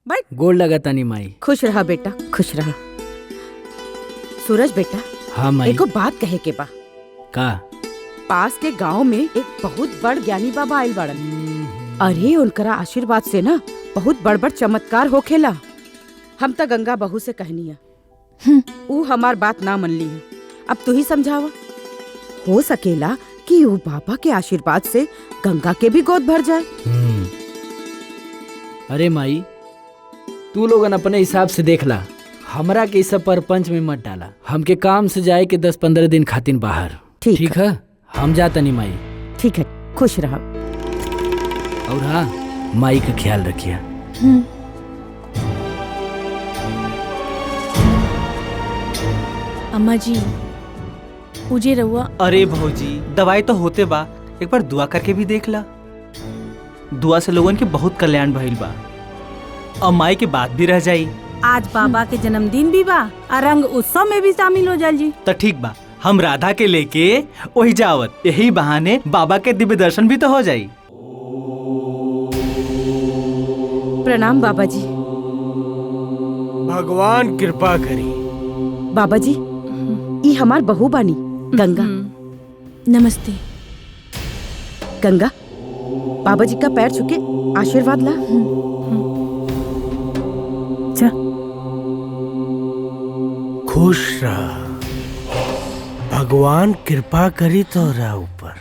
बैठ। गोड़ लगा तानी माई। खुश रहा बेटा, खुश रहा। सूरज बेटा, हाँ माई। एको बात कहे के बा। का? पास के गांव में एक बहुत बड़ ज्ञानी बाबा आइल बाड़न। अरे उनकरा आशीर्वाद से ना बहुत बड़ बड़ चमत्कार होखेला। हम तो गंगा बहू से कहनी है, ऊ हमार बात ना मन ली है। अब तू ही समझावा। हो सकेला कि वो बाबा के आशीर्वाद से गंगा के भी गोद भर जाए। अरे माई, तू लोगन अपने हिसाब से देख ला, हमरा के सब परपंच में मत डाला। हमके काम से जाए के 10-15 दिन खातिर बाहर। ठीक है, हम जाता नहीं माई। ठीक है, खुश रहा। और हाँ, माई का ख्याल रखिए। अम्मा जी, पूजे रहुआ। अरे भौजी, दवाई तो होते बा, एक बार दुआ करके भी देख ला। दुआ से लोगन के बहुत कल्याण भइल बा और माई के बात भी रह जाई। आज बाबा के जन्मदिन भी बा और रंग उत्सव में भी शामिल हो जाल जी। तो ठीक बा, हम राधा के लेके वही जावत, यही बहाने बाबा के दिव्य दर्शन भी तो हो जाई। प्रणाम बाबा जी। भगवान कृपा करी। बाबा जी, ई हमार बहू बानी गंगा। नमस्ते। गंगा, बाबा जी का पैर छुके आशीर्वाद ला। खुश रह, भगवान कृपा करी तोरा ऊपर।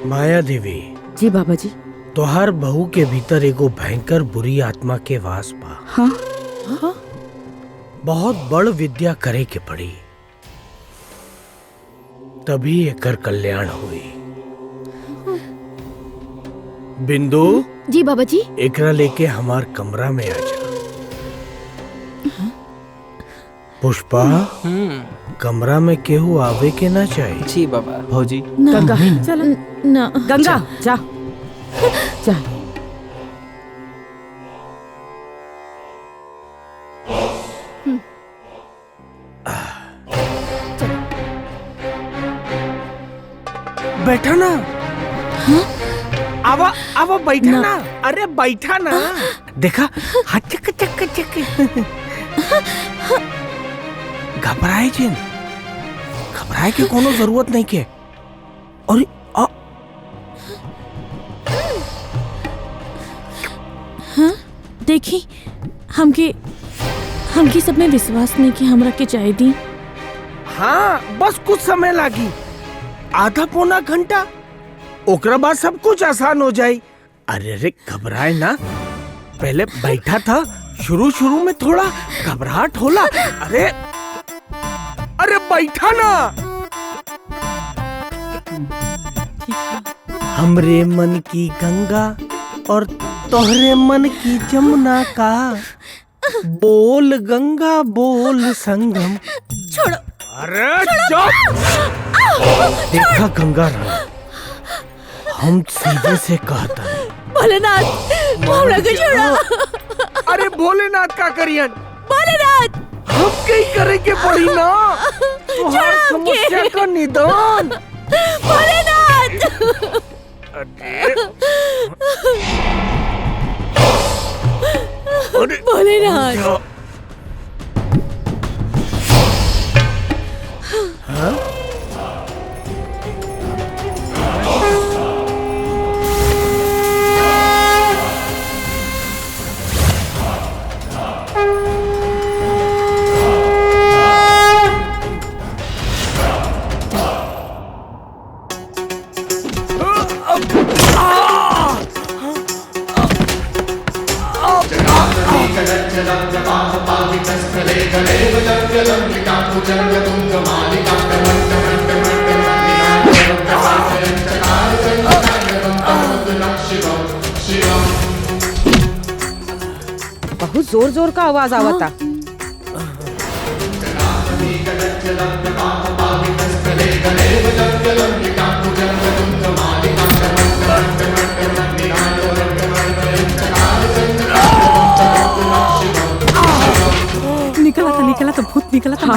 माया देवी। जी बाबा जी। तोहार बहू के भीतर एगो भयंकर बुरी आत्मा के वास बा। हाँ? हाँ? बहुत बड़ विद्या करे के पड़ी, तभी एकर कल्याण हुई। बिंदु। जी बाबा जी। एकरा लेके हमार कमरा में आ जा। पुष्पा, कमरा में केहू आवे के ना चाहिए। जी बाबा। भौजी। गंगा, चल ना। गंगा, जा जा। बैठा ना। हाँ? आवा आवा बैठा ना। अरे बैठा ना। देखा, हाथ चक चक चक। घबराए जिन, घबराए के कोनो जरूरत नहीं के। और हाँ? देखी, हमके सब में विश्वास नहीं कि हमरा के चाय दी। हाँ, बस कुछ समय लागी, आधा पौना घंटा, ओकरा बाद सब कुछ आसान हो जाए। अरे रे, घबराए ना, पहले बैठा था, शुरू में थोड़ा घबराहट होला। अरे अरे बैठा ना। हमरे मन की गंगा और तोहरे मन की जमुना का, बोल गंगा बोल संगम। छोड़ो। अरे चुप। देखा गंगा, हम सीधे से कहता है। भोलेनाथ, हमरा के छोड़ो। अरे भोलेनाथ का करियन। भोलेनाथ, हम कहीं करे के पड़ी ना, तुम्हार समस्या का निदान। भोलेनाथ। भोलेनाथ। हाँ? बहुत जोर जोर का आवाज आवता। निकला तो भूत निकला था।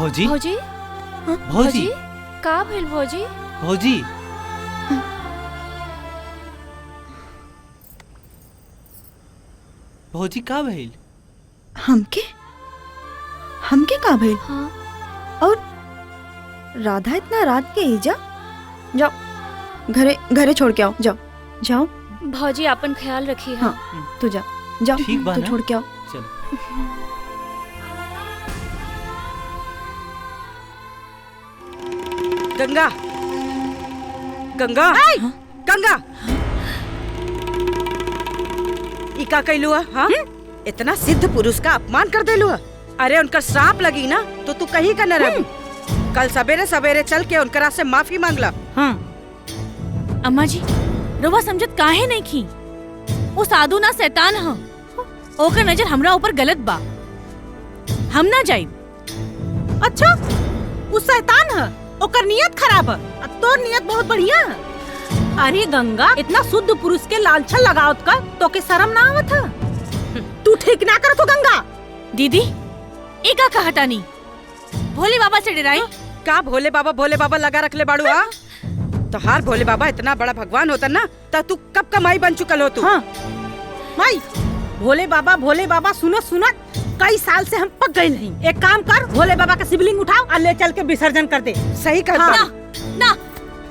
भौजी भौजी भौजी का भेल भौजी? भौजी भौजी का भइल? हमके हमके का भइल? हाँ और राधा इतना रात के एजा? जाओ घरे घरे छोड़ के आओ, जाओ जाओ। भौजी अपन ख्याल रखी। हाँ तू जा, जाओ ठीक बा तू ना? छोड़ के आओ। चल गंगा गंगा गंगा ई का कैलू है? हाँ इतना सिद्ध पुरुष का अपमान कर देलू है। अरे उनका श्राप लगी ना तो तू कहीं का न रही। कल सवेरे सवेरे चल के उनकरा से माफी मांगला। हाँ अम्मा जी रवा समझत काहे नहीं की? वो साधु ना शैतान ह, ओकर नजर हमरा ऊपर गलत बा। हम ना जाई। अच्छा वो शैतान है, ओकर नियत खराब है, तोर नियत बहुत बढ़िया है। अरे गंगा इतना शुद्ध पुरुष के लालछन लगावत का तो के शर्म ना आवत है? तू ठीक ना करत हो गंगा। दीदी ए का कहतानी? भोले बाबा से डराई? का भोले बाबा लगा रख ले बाड़ू। हाँ तो हार भोले बाबा इतना बड़ा भगवान होता ना तो तू कब का माई बन चुकल हो तू। हाँ माई भोले बाबा सुनत सुनत कई साल से हम पक गए नहीं। एक काम कर, भोले बाबा का शिवलिंग उठाओ और ले चल के विसर्जन कर दे। सही कर। ना ना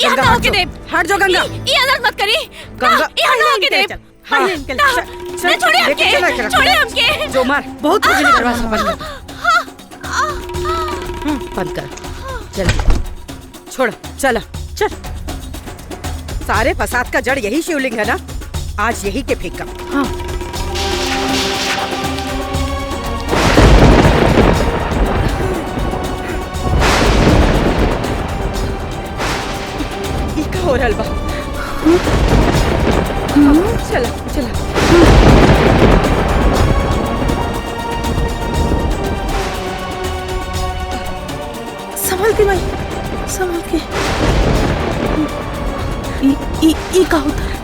ये गंगा, हटा हट के जाओ। दे। हट जाओ गंगा। ये आदत मत करी। गंगा, ना, ये हटा के दे। हाँ, पहले इनके ना, चल, ना, छोड़े लेके हमके, चला के रख। छोड़े हमके। जो मार बहुत कुछ नहीं करवा सकता। बंद कर जल्दी छोड़। चला चल। सारे फसाद का जड़ यही शिवलिंग है ना, आज यही के फेंका। हाँ ये का हो रहल बा? चला चला संभल के भाई, संभल के। ई का होता है?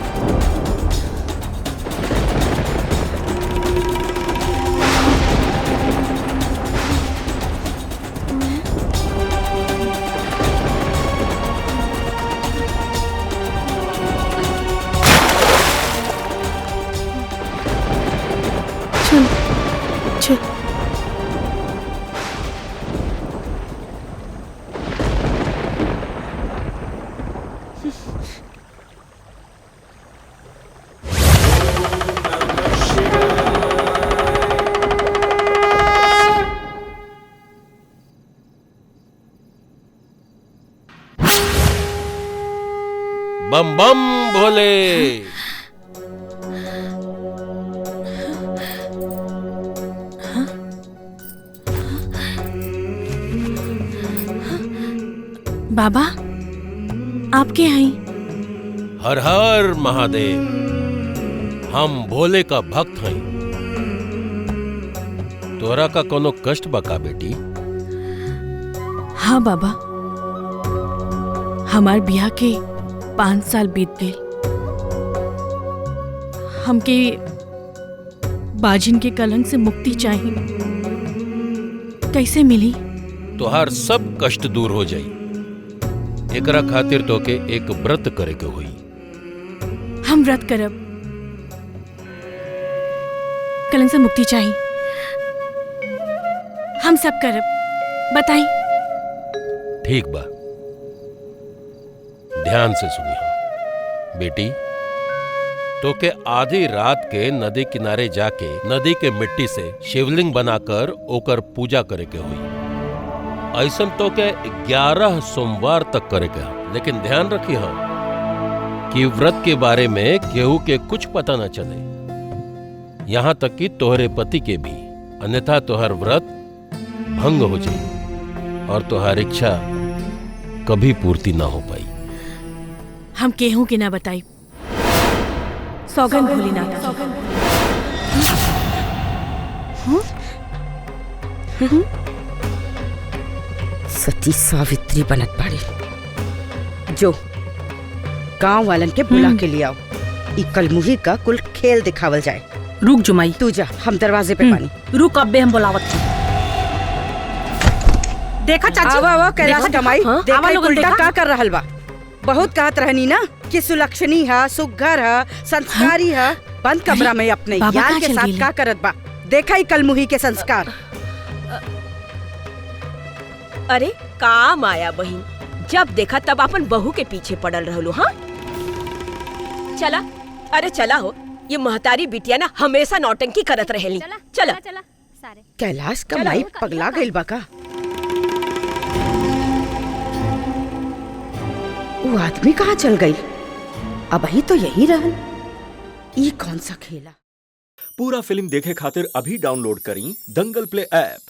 चल चल। बम बम भोले। बाबा आपके हैं? हर हर महादेव। हम भोले का भक्त हैं। तोरा का कोनो कष्ट बका बेटी? हाँ बाबा, हमार बियाह के 5 साल बीत गए। हमके बाजिन के कलंक से मुक्ति चाहिए, कैसे मिली? तोहार सब कष्ट दूर हो जाई। एकरा खातिर तोके एक व्रत करे के होई। हम व्रत करब, कलंक से मुक्ति चाहिए। हम सब करब, बताई। ठीक बा, ध्यान से सुनिए बेटी। तोके आधी रात के नदी किनारे जाके नदी के मिट्टी से शिवलिंग बनाकर ओकर पूजा करे के हुई। ऐसन तो के 11 सोमवार तक करे के हा। लेकिन ध्यान रखी हम कि व्रत के बारे में केहू के कुछ पता न चले, यहाँ तक कि तोहरे पति के भी, अन्यथा तोहर व्रत भंग हो जाए और तोहर इच्छा कभी पूर्ति ना हो पाई। हम केहू के ना बताई। सौगंध भोलेनाथ। सती सावित्री बनत बाड़ी। जो गांव वालन के बुला के लिए आओ, ई कलमुही का कुल खेल दिखावल जाए। रुक जुमाई, तू जा, हम दरवाजे पे पानी। रुक, अब्बे हम बुलावत थी। देखा चाची आवा आवा कैलाश देखा, कमाई हाँ? देखा आवा लोगन उल्टा देखा? का कर रहल बा। बहुत कहत रहनी ना कि सुलक्षणी है, सुघर है, संस्कारी है। बंद कमरा में अपने बाबा यार कहाँ के चल साथ गेले? का करत बा। देखा ही कल मुही के संस्कार। अरे का माया बहिन, जब देखा तब अपन बहू के पीछे पड़ल रहलू। हाँ चला, अरे चला हो, ये महतारी बिटिया ना हमेशा नौटंकी करत रहेली। चला कैलाश कमाई पगला गइल बा का? वो आदमी कहाँ चल गई? अब ही तो यही रहल। ये कौन सा खेला? पूरा फिल्म देखे खातिर अभी डाउनलोड करी दंगल प्ले ऐप।